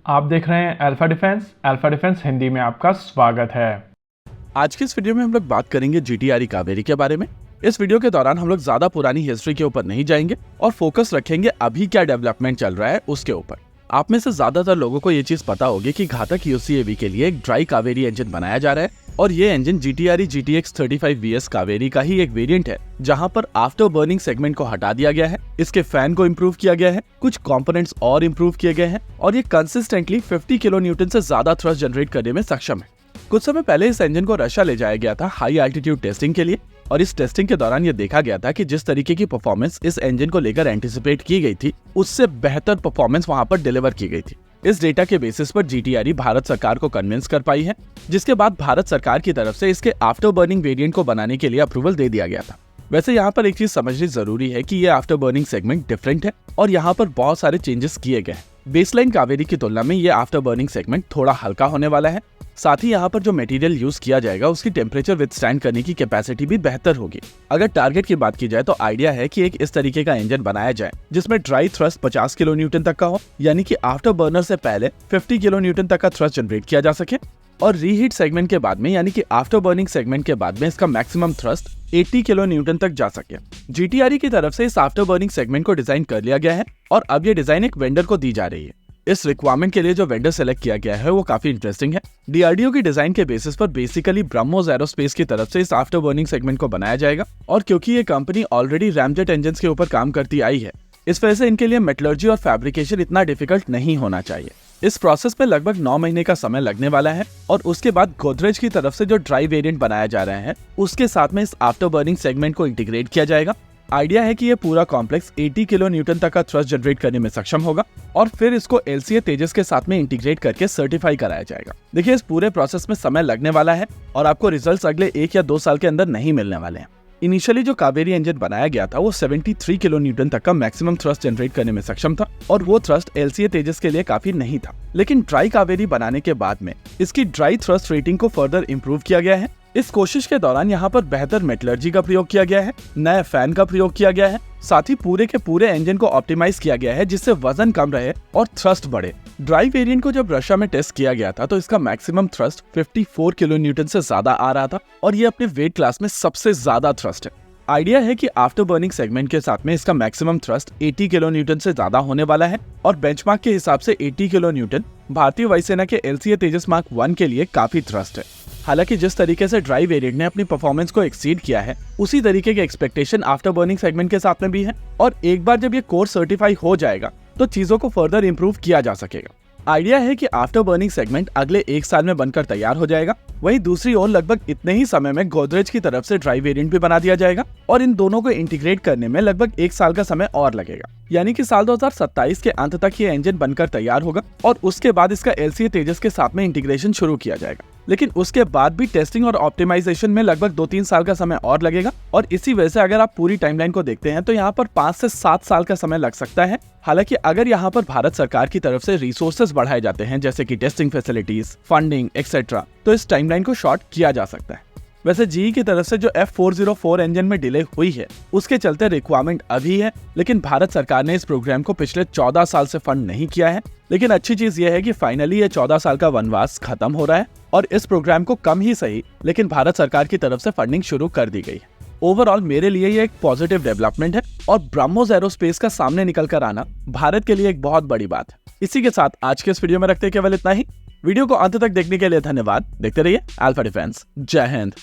आप देख रहे हैं अल्फा डिफेंस हिंदी में आपका स्वागत है। आज की इस वीडियो में हम लोग बात करेंगे जीटीआरई कावेरी के बारे में। इस वीडियो के दौरान हम लोग ज्यादा पुरानी हिस्ट्री के ऊपर नहीं जाएंगे और फोकस रखेंगे अभी क्या डेवलपमेंट चल रहा है उसके ऊपर। आप में से ज्यादातर लोगों को ये चीज पता होगी कि घातक यूसीएवी के लिए एक ड्राई कावेरी इंजन बनाया जा रहा है और ये engine GTRE GTX 35VS Kaveri का ही एक वेरिएंट है, जहां पर आफ्टर बर्निंग सेगमेंट को हटा दिया गया है, इसके फैन को इम्प्रूव किया गया है, कुछ कंपोनेंट्स और इम्प्रूव किए गए हैं और ये कंसिस्टेंटली 50 किलो न्यूटन से ज्यादा थ्रस्ट जनरेट करने में सक्षम है। कुछ समय पहले इस इंजन को रशिया ले जाया गया था हाई एल्टीट्यूड टेस्टिंग के लिए और इस टेस्टिंग के दौरान ये देखा गया था कि जिस तरीके की परफॉर्मेंस इस इंजन को लेकर एंटिसिपेट की गई थी, उससे बेहतर परफॉर्मेंस वहां पर डिलीवर की गई थी। इस डेटा के बेसिस पर जीटीआरई भारत सरकार को कन्विंस कर पाई है, जिसके बाद भारत सरकार की तरफ से इसके आफ्टर बर्निंग वेरिएंट को बनाने के लिए अप्रूवल दे दिया गया था। वैसे यहाँ पर एक चीज समझनी जरूरी है कि ये आफ्टर बर्निंग सेगमेंट डिफरेंट है और यहाँ पर बहुत सारे चेंजेस किए गए हैं। बेसलाइन कावेरी की तुलना में ये आफ्टर बर्निंग सेगमेंट थोड़ा हल्का होने वाला है। साथ ही यहाँ पर जो मटेरियल यूज किया जाएगा उसकी टेम्परेचर विथस्टैंड करने की कैपेसिटी भी बेहतर होगी। अगर टारगेट की बात की जाए तो आइडिया है कि एक इस तरीके का इंजन बनाया जाए जिसमें ड्राई थ्रस्ट 50 किलो न्यूटन तक का हो, यानी कि आफ्टर बर्नर से पहले 50 किलो न्यूटन तक का थ्रस्ट जनरेट किया जा सके और रीहीट सेगमेंट के बाद में यानी कि आफ्टर बर्निंग सेगमेंट के बाद में इसका मैक्सिमम थ्रस्ट 80 किलो न्यूटन तक जा सके। जीटीआरई की तरफ से इस आफ्टर बर्निंग सेगमेंट को डिजाइन कर लिया गया है और अब ये डिजाइन एक वेंडर को दी जा रही है। इस रिक्वायरमेंट के लिए जो वेंडर सेलेक्ट किया गया है वो काफी इंटरेस्टिंग है। डीआरडीओ की डिजाइन के बेसिस पर बेसिकली ब्रह्मोस एरोस्पेस की तरफ से इस आफ्टर बर्निंग सेगमेंट को बनाया जाएगा और क्योंकि ये कंपनी ऑलरेडी रैमजेट इंजन के ऊपर काम करती आई है, इस वजह से इनके लिए मेटलर्जी और फैब्रिकेशन इतना डिफिकल्ट नहीं होना चाहिए। इस प्रोसेस में लगभग 9 महीने का समय लगने वाला है और उसके बाद गोदरेज की तरफ से जो ड्राई वेरिएंट बनाया जा रहा है उसके साथ में इस आफ्टर बर्निंग सेगमेंट को इंटीग्रेट किया जाएगा। आइडिया है कि ये पूरा कॉम्प्लेक्स 80 किलो न्यूटन तक का थ्रस्ट जनरेट करने में सक्षम होगा और फिर इसको LCA तेजस के साथ में इंटीग्रेट करके सर्टिफाई कराया जाएगा। देखिए, इस पूरे प्रोसेस में समय लगने वाला है और आपको रिजल्ट्स अगले 1 या 2 साल के अंदर नहीं मिलने वाले हैं। इनिशियली जो कावेरी इंजन बनाया गया था वो 73 किलो न्यूटन तक का मैक्सिमम थ्रस्ट जनरेट करने में सक्षम था और वो थ्रस्ट LCA तेजस के लिए काफी नहीं था। लेकिन ड्राई कावेरी बनाने के बाद में इसकी ड्राई थ्रस्ट रेटिंग को फर्दर इम्प्रूव किया गया है। इस कोशिश के दौरान यहाँ पर बेहतर मेटलर्जी का प्रयोग किया गया है, नए फैन का प्रयोग किया गया है, साथ ही पूरे के पूरे इंजन को ऑप्टिमाइज किया गया है जिससे वजन कम रहे और थ्रस्ट बढ़े। ड्राई वेरिएंट को जब रशिया में टेस्ट किया गया था तो इसका मैक्सिमम थ्रस्ट 54 किलो न्यूटन से ज्यादा आ रहा था और ये अपने वेट क्लास में सबसे ज्यादा थ्रस्ट है। आइडिया है कि आफ्टर बर्निंग सेगमेंट के साथ में इसका मैक्सिमम थ्रस्ट 80 किलो न्यूटन से ज्यादा होने वाला है और बेंचमार्क के हिसाब से 80 किलो न्यूटन भारतीय वायुसेना के LCA तेजस मार्क 1 के लिए काफी थ्रस्ट है। हालांकि जिस तरीके से ड्राई वेरिएंट ने अपनी परफॉर्मेंस को एक्सीड किया है उसी तरीके के एक्सपेक्टेशन आफ्टर बर्निंग सेगमेंट के साथ में भी है और एक बार जब ये कोर्स सर्टिफाई हो जाएगा तो चीजों को फर्दर इंप्रूव किया जा सकेगा। आइडिया है कि आफ्टर बर्निंग सेगमेंट अगले 1 साल में बनकर तैयार हो जाएगा। वहीं दूसरी ओर लगभग इतने ही समय में गोदरेज की तरफ से ड्राई वेरिएंट भी बना दिया जाएगा और इन दोनों को इंटीग्रेट करने में लगभग 1 साल का समय और लगेगा, यानी कि साल 2027 के अंत तक ये इंजन बनकर तैयार होगा और उसके बाद इसका LCA तेजस के साथ में इंटीग्रेशन शुरू किया जाएगा। लेकिन उसके बाद भी टेस्टिंग और ऑप्टिमाइजेशन में लगभग 2-3 साल का समय और लगेगा और इसी वजह से अगर आप पूरी टाइमलाइन को देखते हैं तो यहाँ पर 5 से 7 साल का समय लग सकता है। हालांकि अगर यहाँ पर भारत सरकार की तरफ से रिसोर्सेज बढ़ाए जाते हैं जैसे कि टेस्टिंग फैसिलिटीज, फंडिंग एक्सेट्रा, तो इस टाइमलाइन को शॉर्ट किया जा सकता है। वैसे GE की तरफ से जो F404 इंजन में डिले हुई है उसके चलते रिक्वायरमेंट अभी है, लेकिन भारत सरकार ने इस प्रोग्राम को पिछले 14 साल से फंड नहीं किया है। लेकिन अच्छी चीज ये है कि फाइनली ये 14 साल का वनवास खत्म हो रहा है और इस प्रोग्राम को कम ही सही लेकिन भारत सरकार की तरफ से फंडिंग शुरू कर दी गई है। ओवरऑल मेरे लिए ये एक पॉजिटिव डेवलपमेंट है और ब्रह्मोस एरोस्पेस का सामने निकल कर आना भारत के लिए एक बहुत बड़ी बात है। इसी के साथ आज के इस वीडियो में रखते केवल इतना ही। वीडियो को अंत तक देखने के लिए धन्यवाद। देखते रहिए अल्फा डिफेंस। जय हिंद।